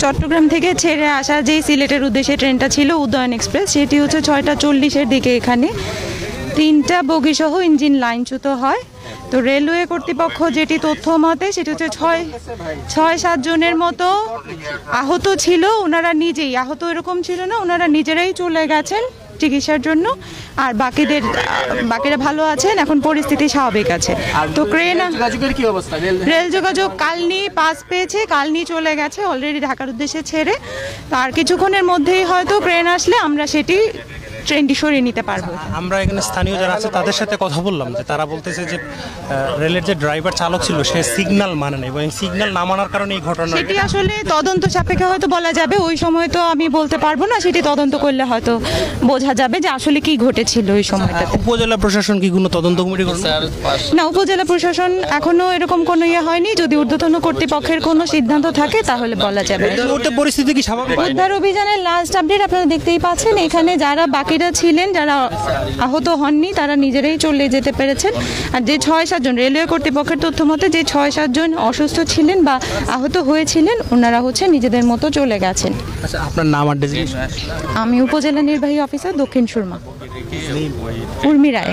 চট্টগ্রাম থেকে ছেড়ে আসা যেই সিলেটের উদ্দেশ্যে ট্রেনটা ছিল উদয়ন এক্সপ্রেস, সেটি হচ্ছে 6টা 40-এর দিকে এখানে 3টা বগিসহ ইঞ্জিন লাইনচ্যুত হয়। তো রেলওয়ে কর্তৃপক্ষ যেটি তথ্য মতে সেটি হচ্ছে 6-7 জনের মতো আহত ছিল। ওনারা নিজেই আহত এরকম ছিল না, ওনারা নিজেরাই চলে গেছেন চিকিৎসার জন্য, আর বাকিরা ভালো আছেন, এখন পরিস্থিতি স্বাভাবিক আছে। তো ক্রেন কি অবস্থা? রেল যোগাযোগ কালনি পাস পেয়েছে, কালনি চলে গেছে অলরেডি ঢাকার উদ্দেশ্যে ছেড়ে। তো আর কিছুক্ষণের মধ্যেই হয়তো ক্রেন আসলে আমরা সেটি ট্রেনটি সরিয়ে নিতে পারবো। আমরা এখানে স্থানীয় যারা আছে তাদের সাথে কথা বললাম, যে তারা বলতেছে যে রেলের যে ড্রাইভার চালক ছিল সে সিগন্যাল মানে না, এবং সিগন্যাল না মানার কারণে এই ঘটনা। সেটি আসলে তদন্ত সাপেক্ষে হয়তো বলা যাবে, ওই সময় তো আমি বলতে পারবো না, সেটি তদন্ত করলে হয়তো বোঝা যাবে যে আসলে কি ঘটেছিল ওই সময়টাতে। উপজেলা প্রশাসন কি কোনো তদন্ত কমিটি করছে? না, উপজেলা প্রশাসন এখনো এরকম কোনো হয়নি। যদি ঊর্ধ্বতন কর্তৃপক্ষের কোনো সিদ্ধান্ত থাকে তাহলে বলা যাবে। পরিস্থিতি কি স্বাভাবিক? উদ্ধার অভিযানের লাস্ট আপডেট আপনারা দেখতেই পাচ্ছেন, এখানে যারা বাকিরা ছিলেন, যারা আহত হননি, তারা নিজেরাই চলে যেতে পেরেছেন। আর যে 6-7 জন রেলওয়ে কর্তৃপক্ষের তথ্য মতে যে 6-7 জন অসুস্থ ছিলেন বা আহত হয়েছিলেন, ওনারা হচ্ছে নিজেদের মতো চলে গেছেন। আচ্ছা, আপনার নাম আর ডেজিগনেশন? আমি উপজেলা নির্বাহী অফিসার, দক্ষিণ সুরমা, উর্মি রায়।